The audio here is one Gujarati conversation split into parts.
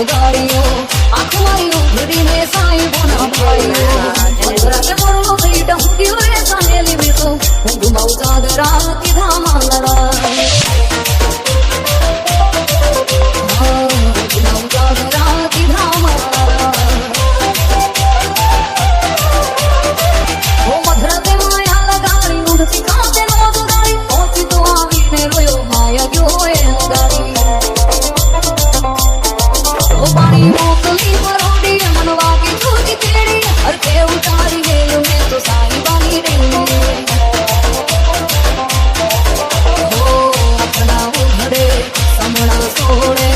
ઉગાડીઓ આખવાયો ઘડીને સાઈ બોના ભાઈઓ મધરાતે મોરલો થઈ ડંક્યો રે સાહેલી મે તો ઘુમાઉ ચાદરા કીધા માલડા ઘુમાઉ ચાદરા કીધા માલડા ઓ મધરાતે માયા લગાડી ઉડતી કાતે નો દુરાઈ પહોંચી તો આવીને રોયો માયા ગયો એ ગાડી पानी मोकली परोड़ी मनवा की छोटी तेड़ी हर के उतारी गेल में तो साई बानी रे हो अपना उघड़े समणा सोड़े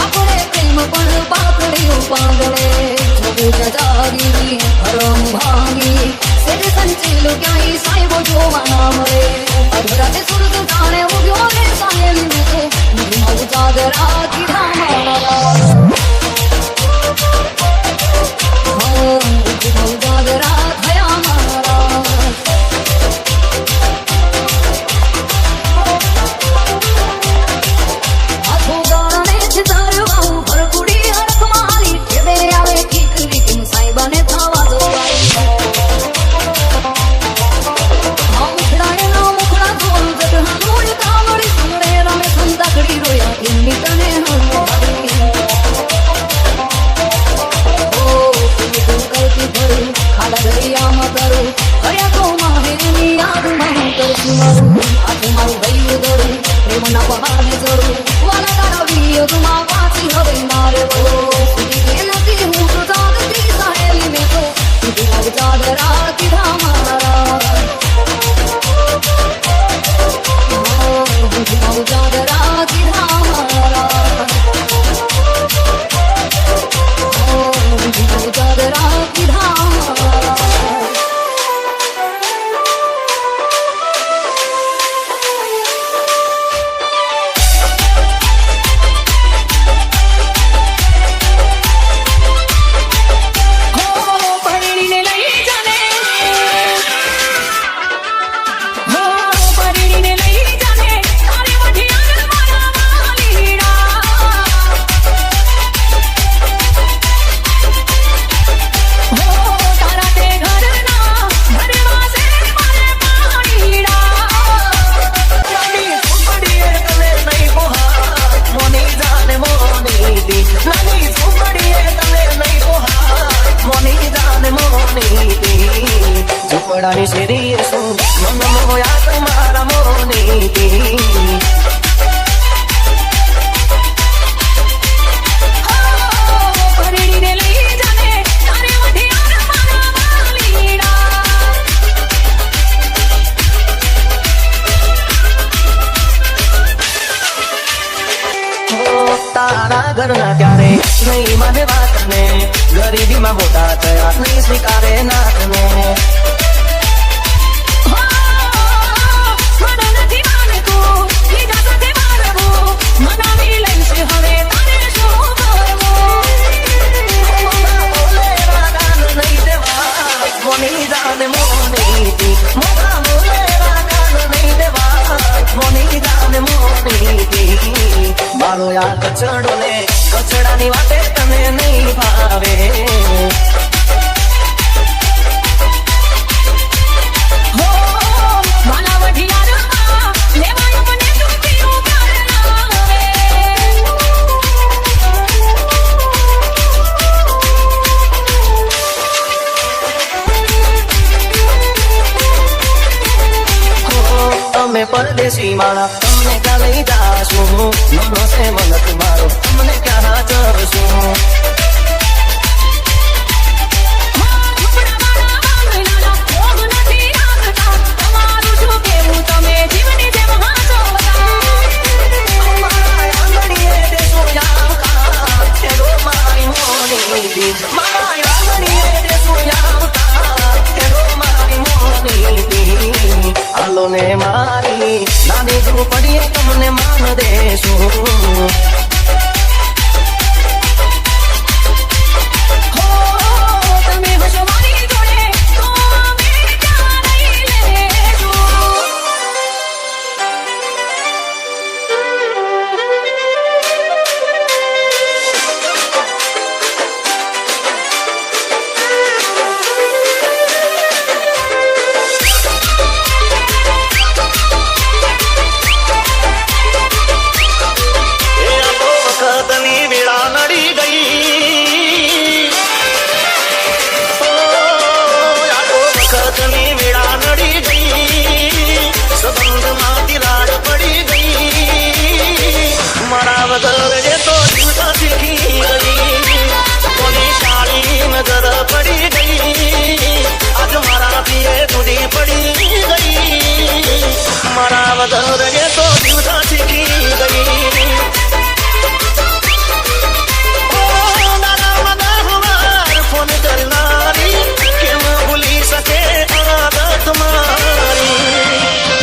अपने प्रेम पर पाकड़ी पागड़े जोगे जजागी हरम भागी सेठ संचेल क्याई साई वो जो नाम रे अधराते सुरत जाने उग्यो रे साहेली में तो मग चादरा की धामा ઘરના ત્યારે નહીં મને વાતને ગરીબીમાં મોટા થયા નહીં સ્વીકારે નાથને મારો યા કચડો ને કચડાની વાતે તને નહીં ભાવે અમે પરદેશી માણા તમને ક્યાં લઈ જાશું મનો છે મલક મારો તમને ક્યાં જશું હાલો ને મારી નાની ઝૂંપડીએ તમને માન દેશું માં નડી ગઈ સંબંધ માં તિરાડ પડી ગઈ મારા વગર એ તો જીવતા શીખી ગઈ કોની કાળી નજર પડી ગઈ આજ મારા પીએ સુધી પડી ગઈ મારા વગર એ તો જીવતા શીખી ગઈ ફોન કરનારી કેમ ભૂલી શકે આદત મારી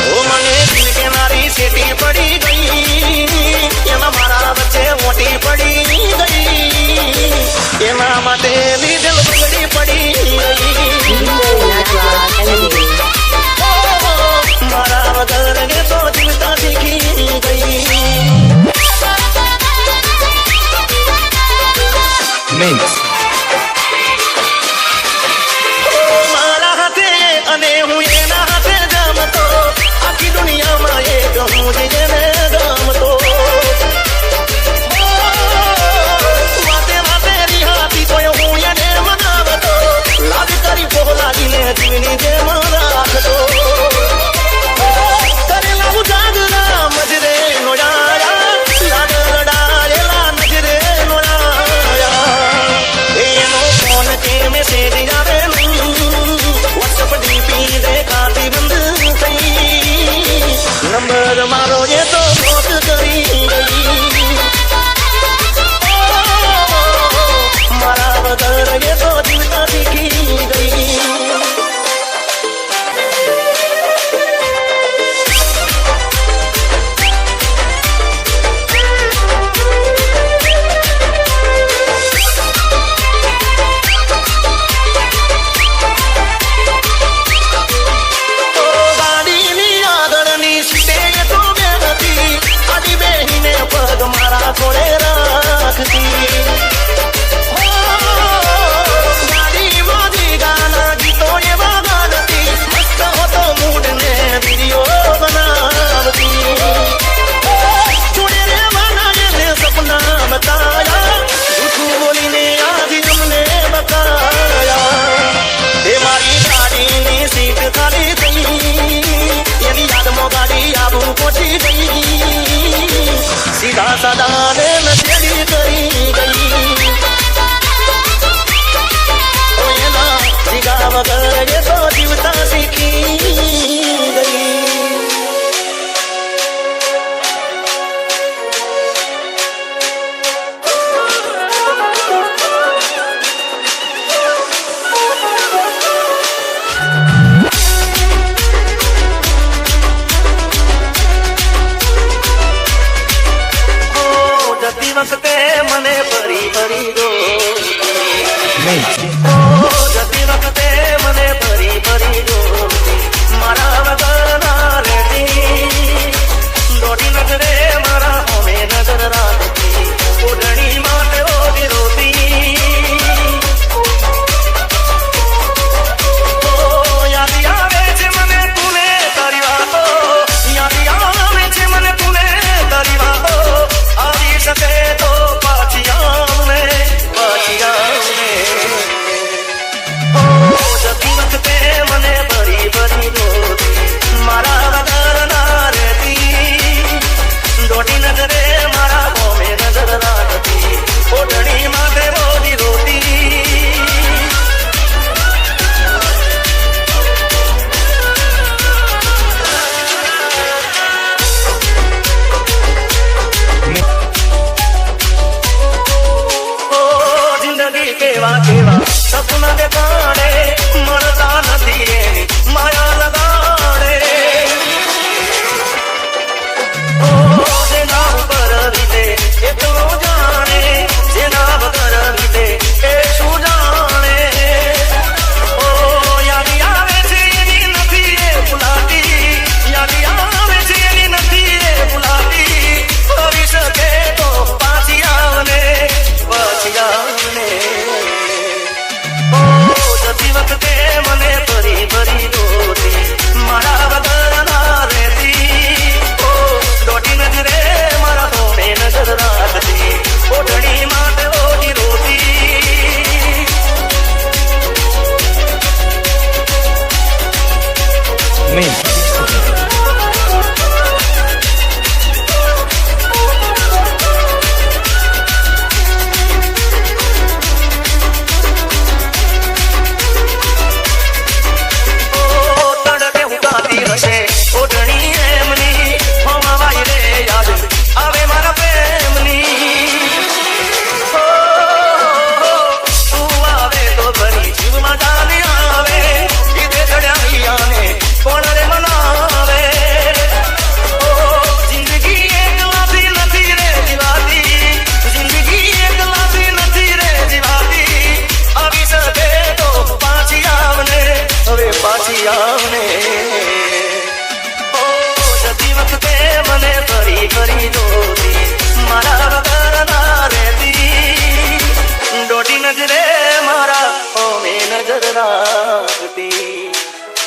ઓ મને દિલ કેનારી સેટી પડી ગઈ એના મારા વચ્ચે મોટી પડી ગઈ એના માટે લીધેલ બગડી પડી ગઈ મારા વગર ને તો જીવતા શીખી ગઈ Mix. અને હું એના હાથે જમતો આખી દુનિયામાં એક હું જ જેને ગમતો વાતે વાતે રિહાતી તોય હું એને મનાવતો લાગ કરી પોલાગીને જીવની જેમ રાખતો કરેલા ઉજાગરા મજરે નોડાયા લાડ રડાયેલા નજરે નોડાયા એનો ફોન કે મેસેજ આવેલું WhatsApp ડીપી દેખાતી બંધ થઈ નંબર મારો એ તો નોટ કરી ગઈ મારા વગર એ તો જીવતા શીખી ગઈ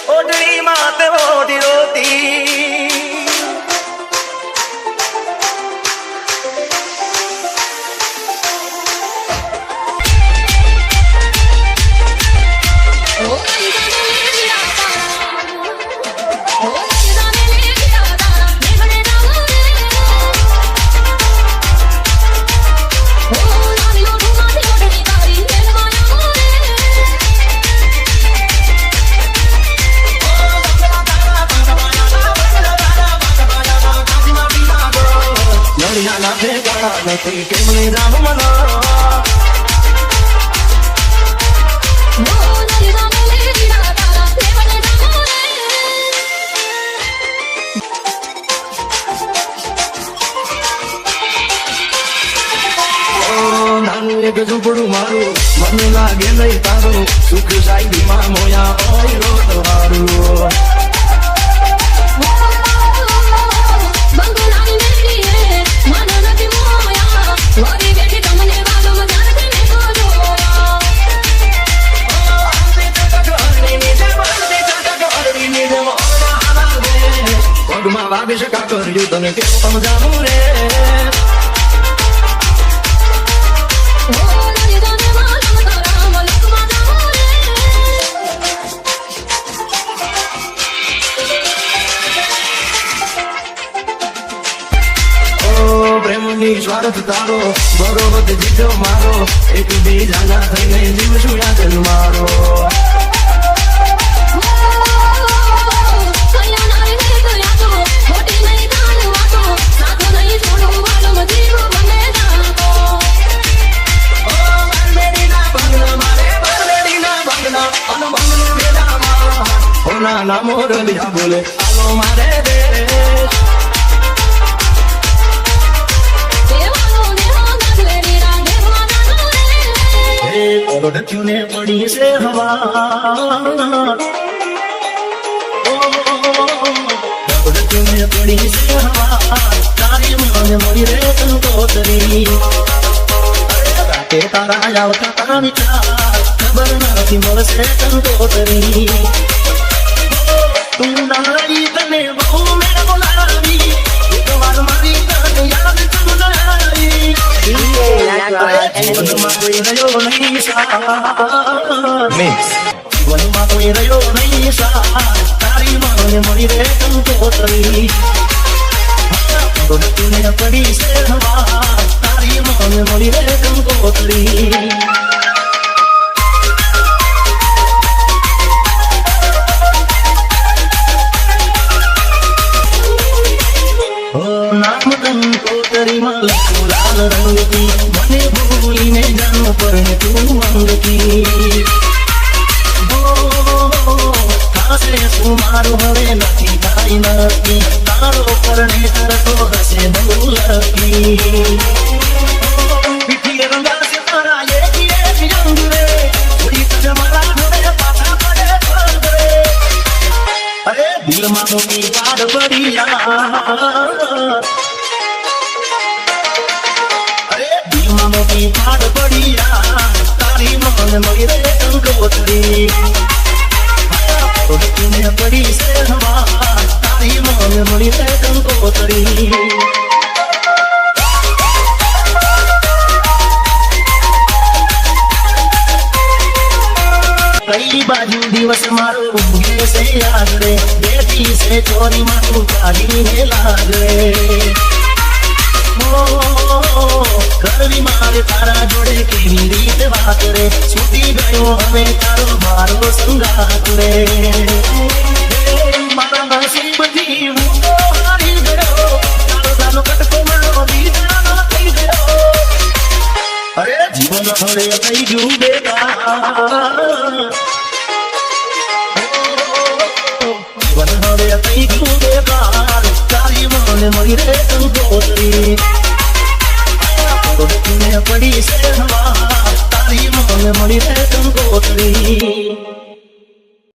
ओढ़ी मात ओढ़ी रोती નથી કેમની જાણ મનો નાનું એક ઝૂંપડું મારું મને લાગે નહીં તારું સુખ સાઈ માં મોયા હોય રોત મારું વાગીશ કા કર્યું તને કેમ સમજાવું રે પ્રેમની સ્વાર્થ તારો બરોબર જીજો મારો એક બીજાના થઈને જીવ છું યાદ મારો ના મોર દિયા બોલે આલો મારે દેશ ઓડચ્યુને પડી છે હવા ઓડચ્યુને પડી છે હવા તારી મને મળી રે તું કોતરી રાતે તારા આવતા તારા વિચાર ખબર નથી મળશે તું કોતરી તું નારી તને બહુ મેં બોલાવી એક વાર મારી તને યાદ તું નારી જીવનમાં કોઈ રહ્યો નહીં સાથ જીવનમાં કોઈ રહ્યો નહીં સાથ તારી મને મળી રે તું કોતરી તુને પડી છે હવા તારી મને મળી રે તું કોતરી લાલ રંગથી મને ભૂલીને જાન પર તું અંગથી થાશે શું મારું હવે નથી કાંઈ નથી તારો પરણે કરતો હશે બહુ લકી પીઠીએ રંગાશે તારા એક રંગ રે થોડી કજ મારા હવે પાછા પડે પગ રે અરે દિલમાં તો મી પાડ પડી મોટી પાડ પડી તારી મન મળી રે તું કોતરી તુને પડી છે હવા તારી મન મળી રે તું કોતરી કઈ બાજુ દિવસ મારો ઉગે છે યાદ રે બેઠી ચોરી મારું કાઢીને લાગે કરવી મારે તારા જોડે કેવી રીતે વાત રે છૂટી ગયો હવે તારો મારો સંગાત રે મારા નસીબથી હું તો હારી ગયો તારો તારો કટકો મારો બીજાનો થઈ ગયો અરે જીવન હવે થઈ ગયું બેકાર જીવન હવે થઈ ગયું બેકાર તારી મને મળી રે કંકોત્રી પડી છે હવા તારી મને મળી રે કંકોત્રી